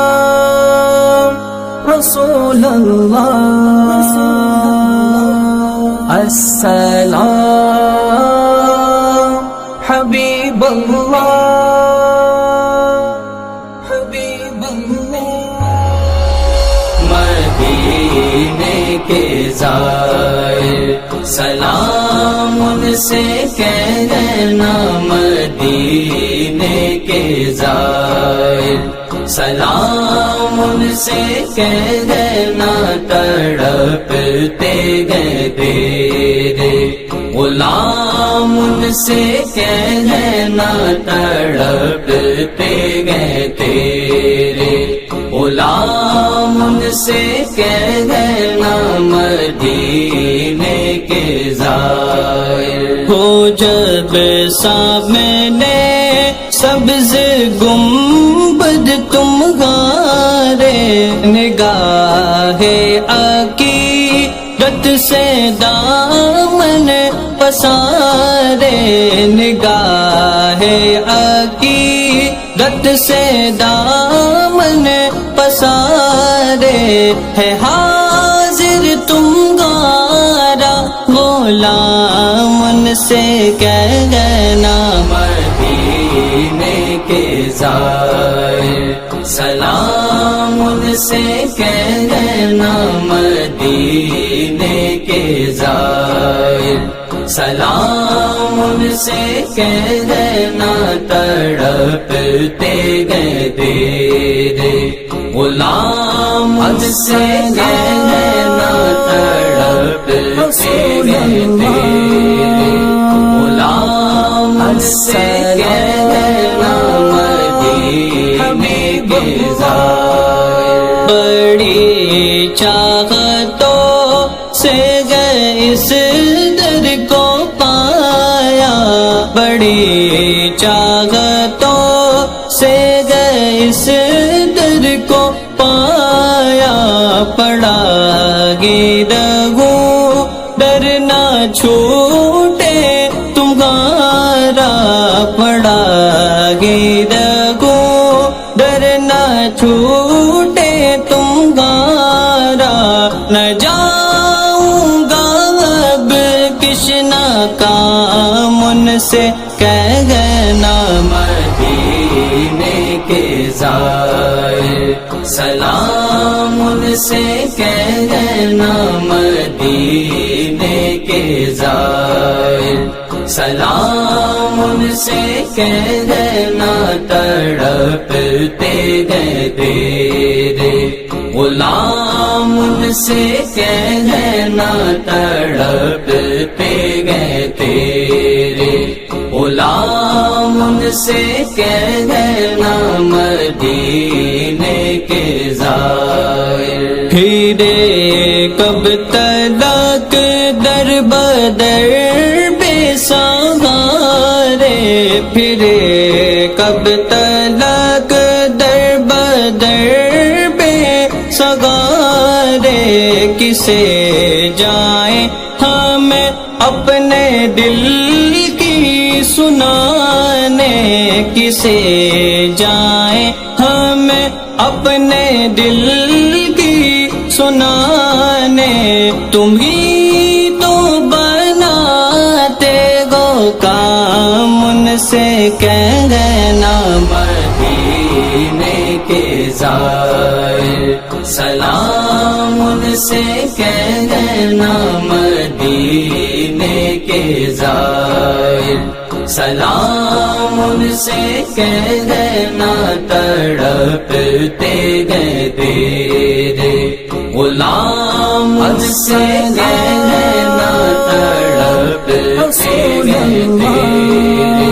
السلام رسول اللہ، السلام حبیب اللہ، حبیب اللہ، مدینے کے زائر سلام ان سے کہنا، مدینے کے زائر سلام ان سے کہنا، تڑپتے گئے تیرے غلام ان سے کہنا، تڑپتے گئے تیرے غلام ان سے کہنا، مدینے کے زائر ہو جب سامنے سبز گنبد تمہارے، نگاہ عقیدت سے دامن پسارے، نگاہ عقیدت سے دامن پسارے، ہے حاضر تمہارا غلام ان سے کہنا، مدینے کے زائر سلام ان سے کہنا، مدینے کے زائر سلام ان سے کہنا، تڑپتے گئے تیرے غلام ان سے کہنا، تڑپتے گئے تیرے غلام ان سے کہنا، مدینے کے زائر بڑی چاہتوں سے گئے اس در کو پایا، بڑی چاہتوں سے گئے اس در کو پایا، پڑا گرہو ڈر نہ چھوٹے تمہارا، پڑا گرہو ڈر نہ چھوٹے تمہارا، نہ جاؤں گا اب کشنا کام ان سے کہنا، مدینے کے زائر سلام ان سے کہنا، مدینے کے زائر سلام ان سے کہنا، تڑپتے گئے تیرے غلام ان سے کہنا، تڑپتے گئے تیرے غلام ان سے کہنا، مدینے کے زائر پھرے کب تلک در بدر بے سہارے، پھرے کب تلک در بدر بے سہارے، کسے جائیں ہمیں اپنے دل کی سنانے، کسے جائیں ہمیں اپنے دل کی سنانے، تم ہی تو بناتے ہو کام ان سے کہنا، مدینے کے زائر سلام ان سے کہنا، مدینے کے زائر سلام ان سے کہنا، تڑپتے گئے تیرے غلام ان سے کہنا، تڑپتے گئے تیرے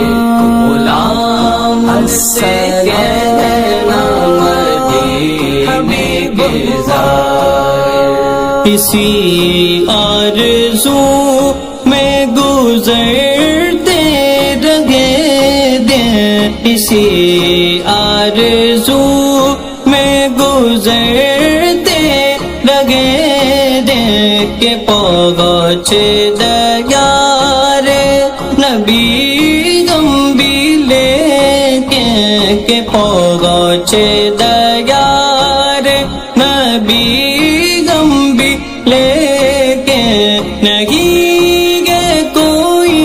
غلام ان سے کہنا، مدینے کے زائر اسی آرزو میں گزرتے رہے دن، اسی آرزو میں گزرتے رہے دن، کہ پہنچ دیار نبی ہم کہ پہنچے دیار نبی غم بھی لے کے نہیں گے کوئی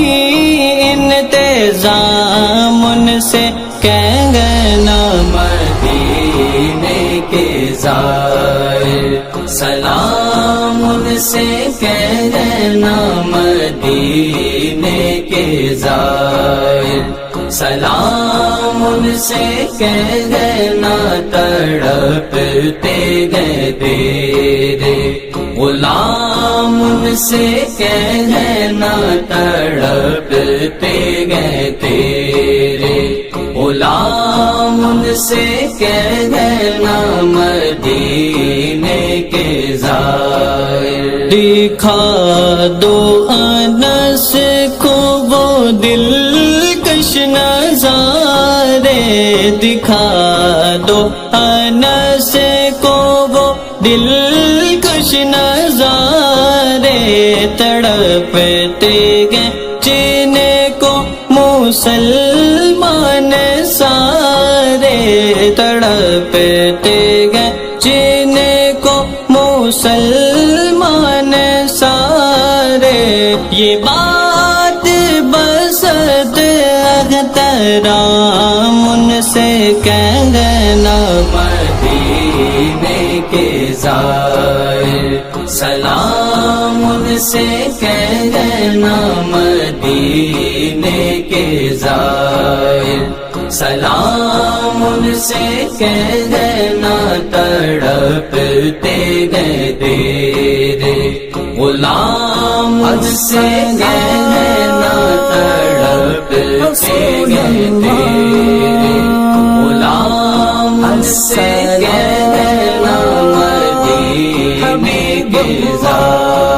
انتظام ان سے کہیں گے نا مدینے کے زائر سلام ان سے کہیں گے نا مدینے کے زائر سلام ان سے کہہ گئے نا تڑپتے گئے تیرے غلام ان سے کہہ گئے نا تڑپتے گئے تیرے غلام ان سے کہہ گئے نا مدینے کے زائر دکھا دو انس کو وہ دل نظارے دکھا دو انس کو وہ دلکش نظارے تڑپتے گئے جن کو مسلمان سارے تڑپتے گئے جن کو مسلمان سارے یہ بات بسط احترام ان سے کہہ گئے نا مدینے کے زائر سلام ان سے کہہ گئے نا مدینے کے زائر سلام ان سے کہہ گئے نا تڑپتے گئے تیرے غلام ان سے کہہ گئے نا تڑپتے گئے تیرے غلام ان سے کہہ گئے نا مدینے کے زائر